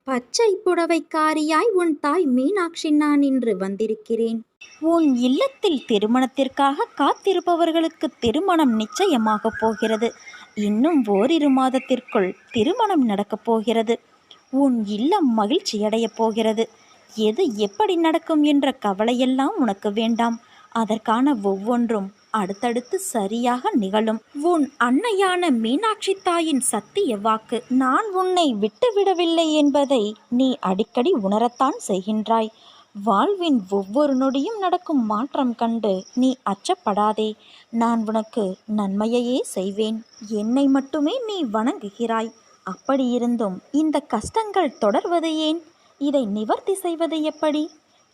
பச்சை புடவைக்காரியாய் உன் தாய் மீனாட்சி நான் இன்று வந்திருக்கிறேன். உன் இல்லத்தில் திருமணத்திற்காக காத்திருப்பவர்களுக்கு திருமணம் நிச்சயமாகப் போகிறது. இன்னும் ஓரிரு மாதத்திற்குள் திருமணம் நடக்கப் போகிறது. உன் இல்லம் மகிழ்ச்சியடையப் போகிறது. எது எப்படி நடக்கும் என்ற கவலையெல்லாம் உனக்கு வேண்டாம். அதற்கான ஒவ்வொன்றும் அடுத்தடுத்து சரியாக நிகழும். உன் அன்னையான மீனாட்சி தாயின் சத்திய வாக்கு. நான் உன்னை விட்டுவிடவில்லை என்பதை நீ அடிக்கடி உணரத்தான் செய்கின்றாய். வாழ்வின் ஒவ்வொரு நொடியும் நடக்கும் மாற்றம் கண்டு நீ அச்சப்படாதே. நான் உனக்கு நன்மையையே செய்வேன். என்னை மட்டுமே நீ வணங்குகிறாய். அப்படியிருந்தும் இந்த கஷ்டங்கள் தொடர்வது ஏன்? இதை நிவர்த்தி செய்வது எப்படி?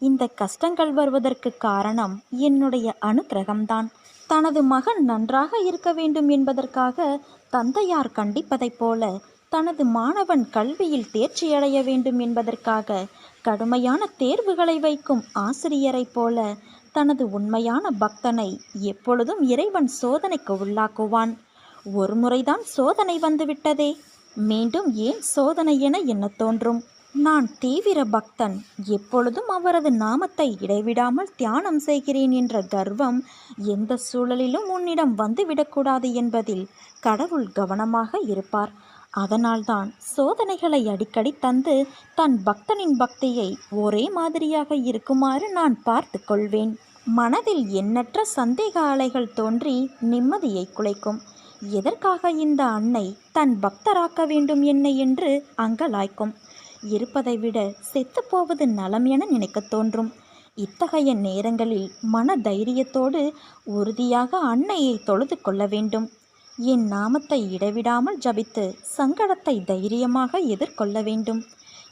இந்த கஷ்டங்கள் வருவதற்கு காரணம் என்னுடைய அனுக்கிரகம்தான். தனது மகன் நன்றாக இருக்க வேண்டும் என்பதற்காக தந்தையார் கண்டிப்பதைப் போல, தனது மாணவன் கல்வியில் தேர்ச்சியடைய வேண்டும் என்பதற்காக கடுமையான தேர்வுகளை வைக்கும் ஆசிரியரைப் போல, தனது உண்மையான பக்தனை எப்பொழுதும் இறைவன் சோதனைக்கு உள்ளாக்குவான். ஒரு முறைதான் சோதனை வந்துவிட்டதே, மீண்டும் ஏன் சோதனை என எண்ணத் தோன்றும்? நான் தீவிர பக்தன். எப்பொழுதும் அவரது நாமத்தை இடைவிடாமல் தியானம் செய்கிறேன் என்ற கர்வம் எந்த சூழலிலும் உன்னிடம் வந்துவிடக்கூடாது என்பதில் கடவுள் கவனமாக இருப்பார். அதனால்தான் சோதனைகளை அடிக்கடி தந்து தன் பக்தனின் பக்தியை ஒரே மாதிரியாக இருக்குமாறு நான் பார்த்து கொள்வேன். மனதில் எண்ணற்ற சந்தேக அலைகள் தோன்றி நிம்மதியை குலைக்கும். எதற்காக இந்த அன்னை தன் பக்தராக்க வேண்டும் என்னை என்று அங்கலாய்க்கும். இருப்பதை விட செத்துப்போவது நலம் என நினைக்க தோன்றும். இத்தகைய நேரங்களில் மன தைரியத்தோடு உறுதியாக அன்னையை தொழுது கொள்ள வேண்டும். என் நாமத்தை இடைவிடாமல் ஜபித்து சங்கடத்தை தைரியமாக எதிர்கொள்ள வேண்டும்.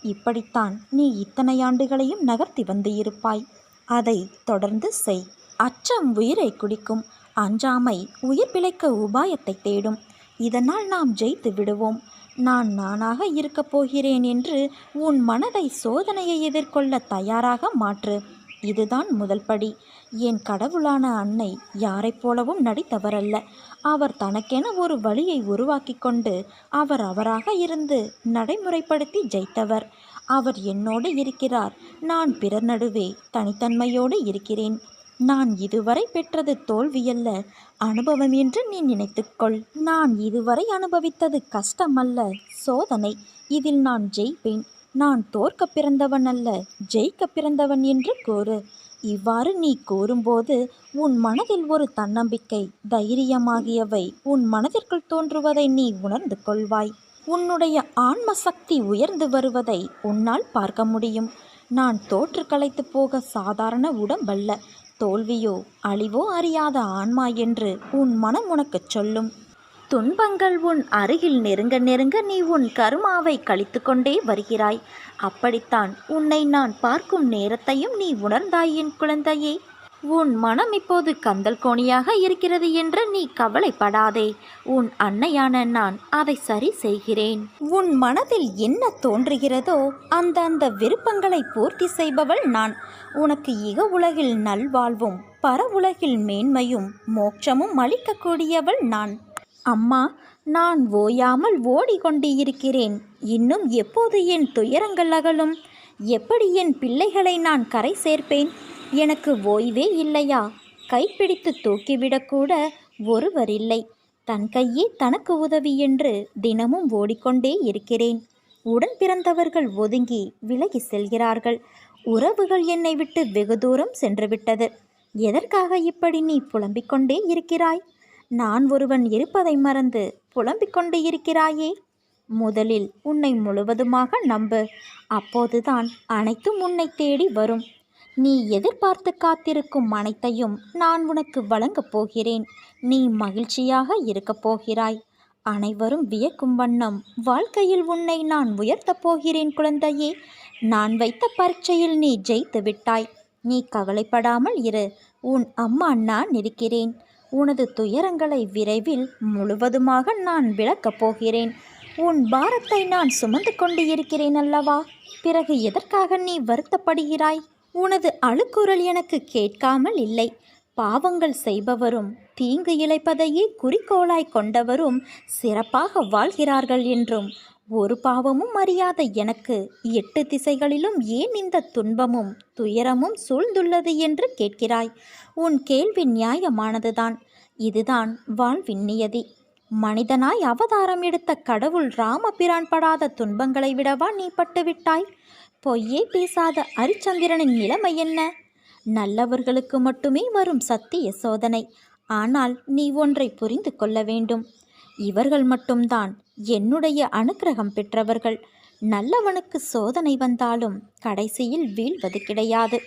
இப்படித்தான் நீ இத்தனை ஆண்டுகளையும் நகர்த்தி வந்து இருப்பாய். அதை தொடர்ந்து செய். அச்சம் உயிரை குடிக்கும். அஞ்சாமை உயிர் பிழைக்க உபாயத்தை தேடும். இதனால் நாம் ஜெயித்து விடுவோம். நான் நானாக இருக்கப் போகிறேன் என்று உன் மனதை சோதனையை எதிர்கொள்ள தயாராக மாற்று. இதுதான் முதல் படி. என் கடவுளான அன்னை யாரைப் போலவும் நடித்தவரல்ல. அவர் தனக்கென ஒரு வழியை உருவாக்கி கொண்டு அவராக இருந்து நடைமுறைப்படுத்தி ஜெயித்தவர். அவர் என்னோடு இருக்கிறார். நான் பிறர் நடுவே தனித்தன்மையோடு இருக்கிறேன். நான் இதுவரை பெற்றது தோல்வியல்ல, அனுபவம் என்று நீ நினைத்துக்கொள். நான் இதுவரை அனுபவித்தது கஷ்டமல்ல, சோதனை. இதில் நான் ஜெயிப்பேன். நான் தோற்க பிறந்தவன் அல்ல, ஜெயிக்க பிறந்தவன் என்று கூறு. இவ்வாறு நீ கூறும்போது உன் மனதில் ஒரு தன்னம்பிக்கை, தைரியமாகியவை உன் மனதிற்குள் தோன்றுவதை நீ உணர்ந்து கொள்வாய். உன்னுடைய ஆன்ம சக்தி உயர்ந்து வருவதை உன்னால் பார்க்க முடியும். நான் தோற்று களைத்து போக சாதாரண உடம்பல்ல, தோல்வியோ அழிவோ அறியாத ஆன்மா என்று உன் மனம் உனக்கு சொல்லும். துன்பங்கள் உன் அருகில் நெருங்க நெருங்க நீ உன் கருமாவை கழித்து கொண்டே வருகிறாய். அப்படித்தான் உன்னை நான் பார்க்கும் நேரத்தையும் நீ உணர்ந்தாய் என் குழந்தையே. உன் மனம் இப்போது கந்தல் கோணியாக இருக்கிறது என்று நீ கவலைப்படாதே. உன் அன்னையான நான் அதை சரி செய்கிறேன். உன் மனதில் என்ன தோன்றுகிறதோ அந்த விருப்பங்களை பூர்த்தி செய்பவள் நான். உனக்கு இக உலகில் நல்வாழ்வும் பர உலகில் மேன்மையும் மோட்சமும் அளிக்கக்கூடியவள் நான். அம்மா, நான் ஓயாமல் ஓடிக்கொண்டு இருக்கிறேன். இன்னும் எப்போது என் துயரங்கள் அகலும்? எப்படி என் பிள்ளைகளை நான் கரை சேர்ப்பேன்? எனக்கு ஓய்வே இல்லையா? கைப்பிடித்து தூக்கிவிடக்கூட ஒருவர் இல்லை. தன் கையே தனக்கு உதவி என்று தினமும் ஓடிக்கொண்டே இருக்கிறேன். உடன் பிறந்தவர்கள் ஒதுங்கி விலகி செல்கிறார்கள். உறவுகள் என்னை விட்டு வெகு தூரம் சென்றுவிட்டது. எதற்காக இப்படி நீ புலம்பிக் கொண்டே இருக்கிறாய்? நான் ஒருவன் இருப்பதை மறந்து புலம்பிக் கொண்டு இருக்கிறாயே. முதலில் உன்னை முழுவதுமாக நம்பு. அப்போதுதான் அனைத்தும் உன்னை தேடி வரும். நீ எதிர்பார்த்து காத்திருக்கும் அனைத்தையும் நான் உனக்கு வழங்கப் போகிறேன். நீ மகிழ்ச்சியாக இருக்கப் போகிறாய். அனைவரும் வியக்கும் வண்ணம் வாழ்க்கையில் உன்னை நான் உயர்த்தப் போகிறேன் குழந்தையே. நான் வைத்த பரீட்சையில் நீ ஜெயித்து விட்டாய். நீ கவலைப்படாமல் இரு. உன் அம்மா நான் இருக்கிறேன். உனது துயரங்களை விரைவில் முழுவதுமாக நான் விளக்கப் போகிறேன். உன் பாரத்தை நான் சுமந்து கொண்டு இருக்கிறேன் அல்லவா? பிறகு எதற்காக நீ வருத்தப்படுகிறாய்? உனது அழுக்குரல் எனக்கு கேட்காமல் இல்லை. பாவங்கள் செய்பவரும் தீங்கு இழைப்பதையே குறிக்கோளாய் கொண்டவரும் சிறப்பாக வாழ்கிறார்கள் என்றும் ஒரு பாவமும் அறியாத எனக்கு 8 திசைகளிலும் ஏன் இந்த துன்பமும் துயரமும் சூழ்ந்துள்ளது என்று கேட்கிறாய். உன் கேள்வி நியாயமானதுதான். இதுதான் வாழ்வின் நியதி. மனிதனாய் அவதாரம் எடுத்த கடவுள் ராமபிரான் படாத துன்பங்களை விடவா நீ பட்டுவிட்டாய்? பொய்யே பேசாத அரிச்சந்திரனின் நிலைமை என்ன? நல்லவர்களுக்கு மட்டுமே வரும் சத்திய சோதனை. ஆனால் நீ ஒன்றை புரிந்து கொள்ள வேண்டும். இவர்கள் மட்டும்தான் என்னுடைய அனுக்கிரகம் பெற்றவர்கள். நல்லவனுக்கு சோதனை வந்தாலும் கடைசியில் வீழ்வது கிடையாது.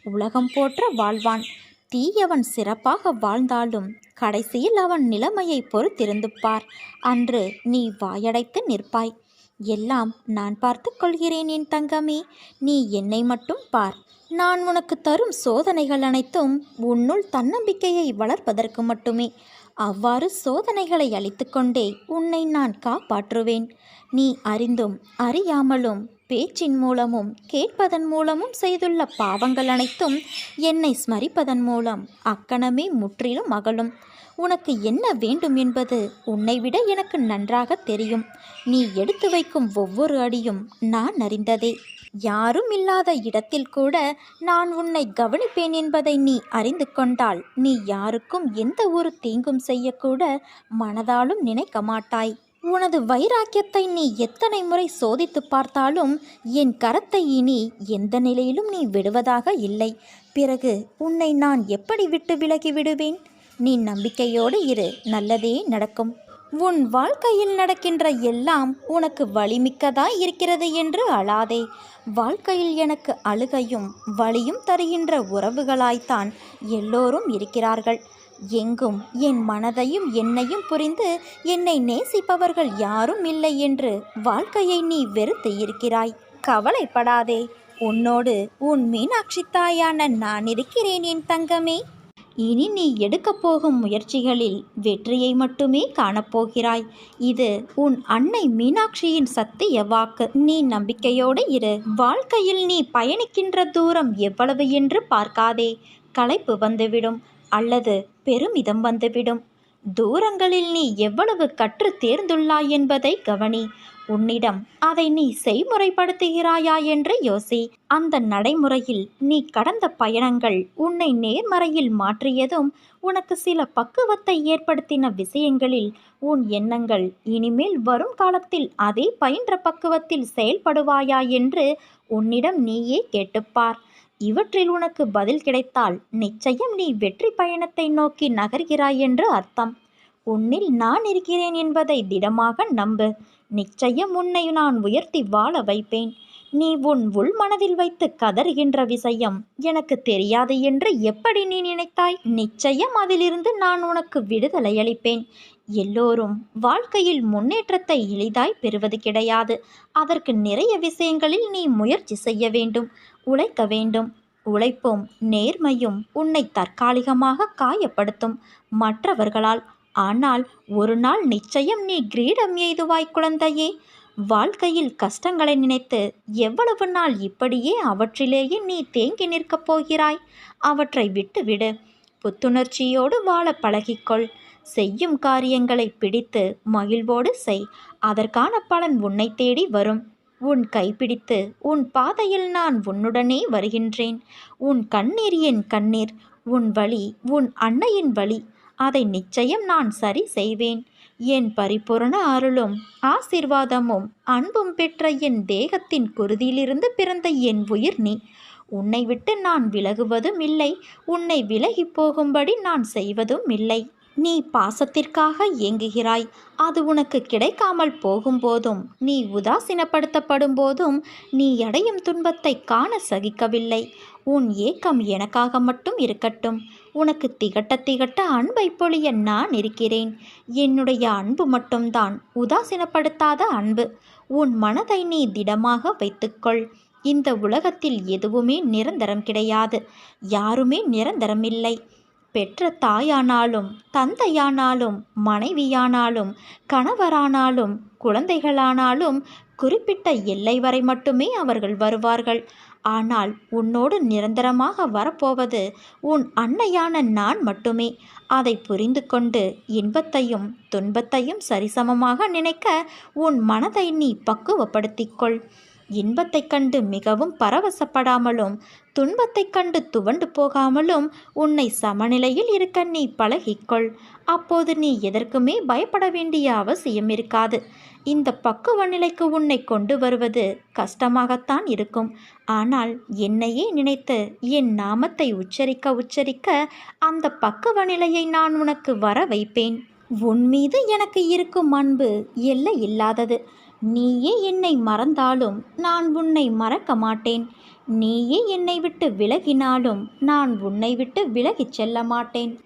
உலகம் போற்ற வாழ்வான். தீயவன் சிறப்பாக வாழ்ந்தாலும் கடைசியில் அவன் நிலைமையை பொறுத்திருந்து பார். அன்று நீ வாயடைத்து நிற்பாய். எல்லாம் நான் பார்த்து கொள்கிறேன் என் தங்கமே. நீ என்னை மட்டும் பார். நான் உனக்கு தரும் சோதனைகள் அனைத்தும் உன்னுள் தன்னம்பிக்கையை வளர்ப்பதற்கு மட்டுமே. அவ்வாறு சோதனைகளை அளித்துக்கொண்டே உன்னை நான் காப்பாற்றுவேன். நீ அறிந்தும் அறியாமலும் பேச்சின் மூலமும் கேட்பதன் மூலமும் செய்துள்ள பாவங்கள் அனைத்தும் என்னை ஸ்மரிப்பதன் மூலம் அக்கணமே முற்றிலும் அகலும். உனக்கு என்ன வேண்டும் என்பது உன்னை விட எனக்கு நன்றாக தெரியும். நீ எடுத்து வைக்கும் ஒவ்வொரு அடியும் நான் அறிந்ததே. யாரும் இல்லாத இடத்தில் கூட நான் உன்னை கவனிப்பேன் என்பதை நீ அறிந்து கொண்டால் நீ யாருக்கும் எந்த ஒரு தீங்கும் செய்யக்கூட மனதாலும் நினைக்க மாட்டாய். உனது வைராக்கியத்தை நீ எத்தனை முறை சோதித்து பார்த்தாலும் என் கரத்தை இனி எந்த நிலையிலும் நீ விடுவதாக இல்லை. பிறகு உன்னை நான் எப்படி விட்டு விலகி விடுவேன்? நீ நம்பிக்கையோடு இரு, நல்லதே நடக்கும். உன் வாழ்க்கையில் நடக்கின்ற எல்லாம் உனக்கு வலிமிக்கதாய் இருக்கிறது என்று அழாதே. வாழ்க்கையில் எனக்கு அழுகையும் வலியும் தருகின்ற உறவுகளாய்த்தான் எல்லோரும் இருக்கிறார்கள். எங்கும் என் மனதையும் என்னையும் புரிந்து என்னை நேசிப்பவர்கள் யாரும் இல்லை என்று வாழ்க்கையை நீ வெறுத்து இருக்கிறாய். கவலைப்படாதே, உன்னோடு உன் மீனாட்சி தாயான நான் இருக்கிறேன் என் தங்கமே. இனி நீ எடுக்கப் போகும் முயற்சிகளில் வெற்றியை மட்டுமே காணப்போகிறாய். இது உன் அன்னை மீனாட்சியின் சத்திய வாக்கு. நீ நம்பிக்கையோடு இரு. வாழ்க்கையில் நீ பயணிக்கின்ற தூரம் எவ்வளவு என்று பார்க்காதே. களைப்பு வந்துவிடும் அல்லது பெருமிதம் வந்துவிடும். தூரங்களில் நீ எவ்வளவு கற்று தேர்ந்துள்ளாய் என்பதை கவனி. உன்னிடம் அதை நீ செய்முறைப்படுத்துகிறாயா என்று யோசி. அந்த நடைமுறையில் நீ கடந்த பயணங்கள் உன்னை நேர்மறையில் மாற்றியதும் உனக்கு சில பக்குவத்தை ஏற்படுத்தின விஷயங்களில் உன் எண்ணங்கள் இனிமேல் வரும் காலத்தில் அதே பயின்ற பக்குவத்தில் செயல்படுவாயா என்று உன்னிடம் நீயே கேட்டுப்பார். இவற்றில் உனக்கு பதில் கிடைத்தால் நிச்சயம் நீ வெற்றி பயணத்தை நோக்கி நகர்கிறாய் என்று அர்த்தம். உன்னில் நான் இருக்கிறேன் என்பதை திடமாக நம்பு. நிச்சயம் உன்னை நான் உயர்த்தி வாழ வைப்பேன். நீ உன் உள் மனதில் வைத்து கதறுகின்ற விஷயம் எனக்கு தெரியாது என்று எப்படி நீ நினைத்தாய்? நிச்சயம் அதிலிருந்து நான் உனக்கு விடுதலை அளிப்பேன். எல்லோரும் வாழ்க்கையில் முன்னேற்றத்தை எளிதாய் பெறுவது கிடையாது. அதற்கு நிறைய விஷயங்களில் நீ முயற்சி செய்ய வேண்டும், உழைக்க வேண்டும். உழைப்பும் நேர்மையும் உன்னை தற்காலிகமாக காயப்படுத்தும் மற்றவர்களால். ஆனால் ஒரு நாள் நிச்சயம் நீ கிரீடம் எய்துவாய் குழந்தையே. வாழ்க்கையில் கஷ்டங்களை நினைத்து எவ்வளவு நாள் இப்படியே அவற்றிலேயே நீ தேங்கி நிற்கப் போகிறாய்? அவற்றை விட்டுவிடு. புத்துணர்ச்சியோடு வாழ பழகிக்கொள். செய்யும் காரியங்களை பிடித்து மகிழ்வோடு செய். அதற்கான பலன் உன்னை தேடி வரும். உன் கைப்பிடித்து உன் பாதையில் நான் உன்னுடனே வருகின்றேன். உன் கண்ணீர் என் கண்ணீர், உன் வலி உன் அன்னையின் வலி. அதை நிச்சயம் நான் சரி செய்வேன். என் பரிபூரண அருளும் ஆசீர்வாதமும் அன்பும் பெற்ற என் தேகத்தின் குருதியிலிருந்து பிறந்த என் உயிர் நீ. உன்னை விட்டு நான் விலகுவதும் இல்லை, உன்னை விலகி போகும்படி நான் செய்வதும் இல்லை. நீ பாசத்திற்காக ஏங்குகிறாய். அது உனக்கு கிடைக்காமல் போகும்போதும் நீ உதாசீனப்படுத்தப்படும் போதும் நீ அடையும் துன்பத்தை காண சகிக்கவில்லை. உன் ஏக்கம் எனக்காக மட்டும் இருக்கட்டும். உனக்கு திகட்ட திகட்ட அன்பை பொழிய நான் இருக்கிறேன். என்னுடைய அன்பு மட்டும்தான் உதாசீனப்படுத்தாத அன்பு. உன் மனதை நீ திடமாக வைத்துக்கொள். இந்த உலகத்தில் எதுவுமே நிரந்தரம் கிடையாது. யாருமே நிரந்தரமில்லை. பெற்ற தாயானாலும் தந்தையானாலும் மனைவியானாலும் கணவரானாலும் குழந்தைகளானாலும் குறிப்பிட்ட எல்லை வரை மட்டுமே அவர்கள் வருவார்கள். ஆனால் உன்னோடு நிரந்தரமாக வரப்போவது உன் அன்னையான நான் மட்டுமே. அதை புரிந்து கொண்டு இன்பத்தையும் துன்பத்தையும் சரிசமமாக நினைக்க உன் மனதை நீ பக்குவப்படுத்திக்கொள். இன்பத்தைக் கண்டு மிகவும் பரவசப்படாமலும் துன்பத்தைக் கண்டு துவண்டு போகாமலும் உன்னை சமநிலையில் இருக்க நீ பழகிக்கொள். அப்போது நீ எதற்குமே பயப்பட வேண்டிய அவசியம் இருக்காது. இந்த பக்குவ நிலைக்கு உன்னை கொண்டு வருவது கஷ்டமாகத்தான் இருக்கும். ஆனால் என்னையே நினைத்து என் நாமத்தை உச்சரிக்க உச்சரிக்க அந்த பக்குவ நிலையை நான் உனக்கு வர வைப்பேன். உன் மீது எனக்கு இருக்கும் அன்பு எல்லை இல்லாதது. நீயே என்னை மறந்தாலும் நான் உன்னை மறக்க மாட்டேன். நீயே என்னை விட்டு விலகினாலும் நான் உன்னை விட்டு விலகிச் செல்ல மாட்டேன்.